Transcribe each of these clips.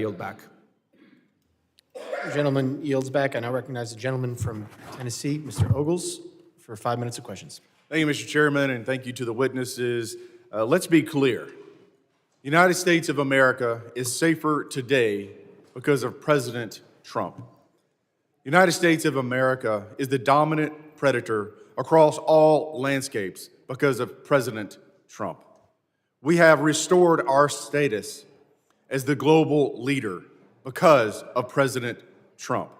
Yield back. The gentleman yields back. I now recognize the gentleman from Tennessee, Mr. Ogles, for 5 minutes of questions. Thank you, Mr. Chairman, and thank you to the witnesses. Let's be clear. The United States of America is safer today because of President Trump. The United States of America is the dominant predator across all landscapes because of President Trump. We have restored our status as the global leader because of President Trump.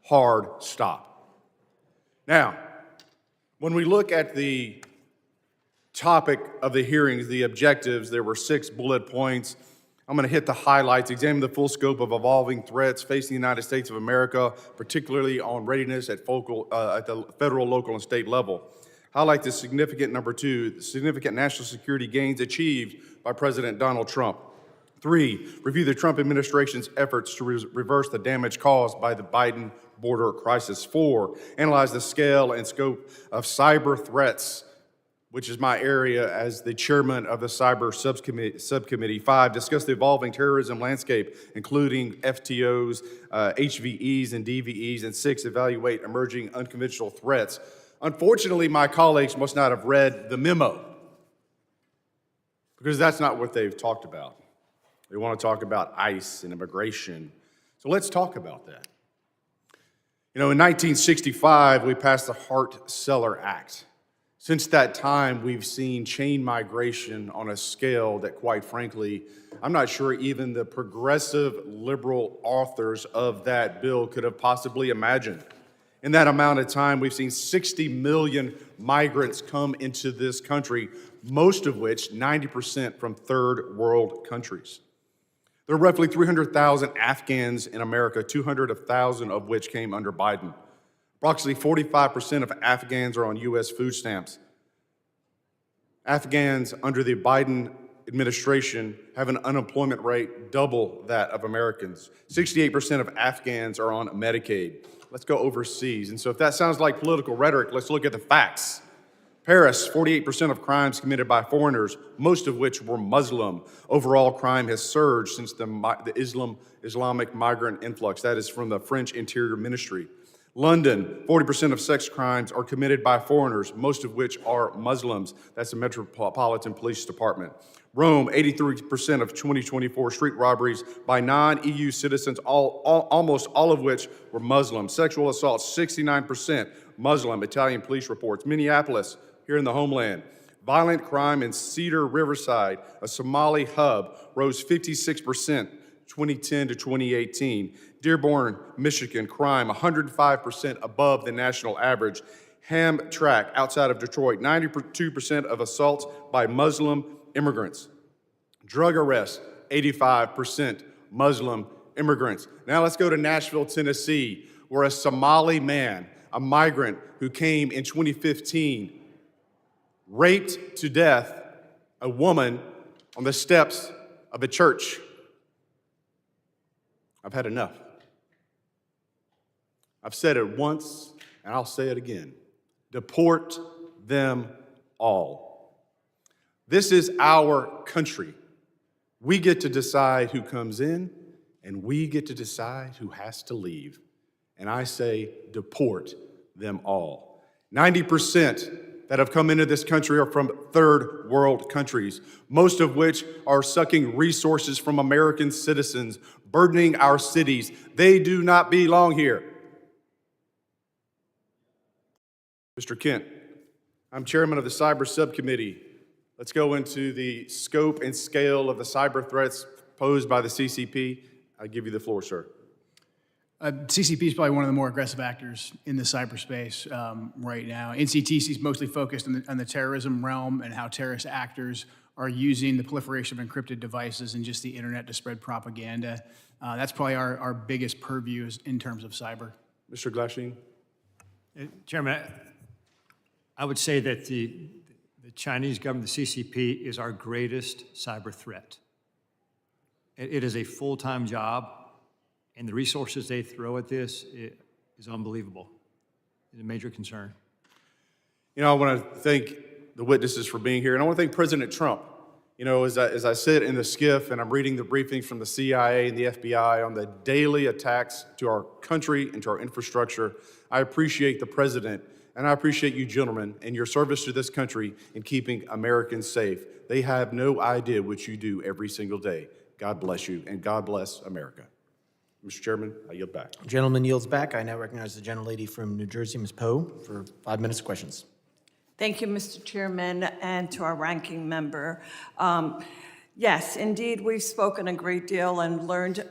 Hard stop. Now, when we look at the topic of the hearings, the objectives, there were 6 bullet points. I'm going to hit the highlights, examine the full scope of evolving threats facing the United States of America, particularly on readiness at the federal, local, and state level. Highlight the significant, number 2, the significant national security gains achieved by President Donald Trump. 3, review the Trump administration's efforts to reverse the damage caused by the Biden border crisis. 4, analyze the scale and scope of cyber threats, which is my area as the chairman of the cyber subcommittee. 5, discuss the evolving terrorism landscape, including FTOs, HVEs, and DVEs. And 6, evaluate emerging unconventional threats. Unfortunately, my colleagues must not have read the memo, because that's not what they've talked about. They want to talk about ICE and immigration. So let's talk about that. You know, in 1965, we passed the Hart-Celler Act. Since that time, we've seen chain migration on a scale that, quite frankly, I'm not sure even the progressive liberal authors of that bill could have possibly imagined. In that amount of time, we've seen 60 million migrants come into this country, most of which, 90%, from third world countries. There are roughly 300,000 Afghans in America, 200,000 of which came under Biden. Approximately 45% of Afghans are on U.S. food stamps. Afghans under the Biden administration have an unemployment rate double that of Americans. 68% of Afghans are on Medicaid. Let's go overseas. And so if that sounds like political rhetoric, let's look at the facts. Paris, 48% of crimes committed by foreigners, most of which were Muslim. Overall, crime has surged since the Islamic migrant influx. That is from the French Interior Ministry. London, 40% of sex crimes are committed by foreigners, most of which are Muslims. That's the Metropolitan Police Department. Rome, 83% of 2024 street robberies by non-EU citizens, almost all of which were Muslim. Sexual assaults, 69% Muslim, Italian police reports. Minneapolis, here in the Homeland. Violent crime in Cedar Riverside, a Somali hub, rose 56%, 2010 to 2018. Dearborn, Michigan, crime 105% above the national average. Hamtramck, outside of Detroit, 92% of assaults by Muslim immigrants. Drug arrests, 85% Muslim immigrants. Now let's go to Nashville, Tennessee, where a Somali man, a migrant who came in 2015, raped to death a woman on the steps of a church. I've had enough. I've said it once, and I'll say it again. Deport them all. This is our country. We get to decide who comes in, and we get to decide who has to leave. And I say, deport them all. 90% that have come into this country are from third world countries, most of which are sucking resources from American citizens, burdening our cities. They do not belong here. Mr. Kent, I'm chairman of the Cyber Subcommittee. Let's go into the scope and scale of the cyber threats posed by the CCP. I give you the floor, sir. CCP is probably one of the more aggressive actors in the cyberspace right now. NCTC is mostly focused on the terrorism realm and how terrorist actors are using the proliferation of encrypted devices and just the internet to spread propaganda. That's probably our biggest purview in terms of cyber. Mr. Glasheen? Chairman, I would say that the Chinese government, the CCP, is our greatest cyber threat. It is a full-time job. And the resources they throw at this is unbelievable. It's a major concern. You know, I want to thank the witnesses for being here, and I want to thank President Trump. You know, as I sit in the skiff and I'm reading the briefings from the CIA and the FBI on the daily attacks to our country and to our infrastructure, I appreciate the president and I appreciate you gentlemen and your service to this country in keeping Americans safe. They have no idea what you do every single day. God bless you and God bless America. Mr. Chairman, I yield back. Gentleman yields back. I now recognize the gentlelady from New Jersey, Ms. Poe, for 5 minutes of questions. Thank you, Mr. Chairman, and to our ranking member. Yes, indeed, we've spoken a great deal and learned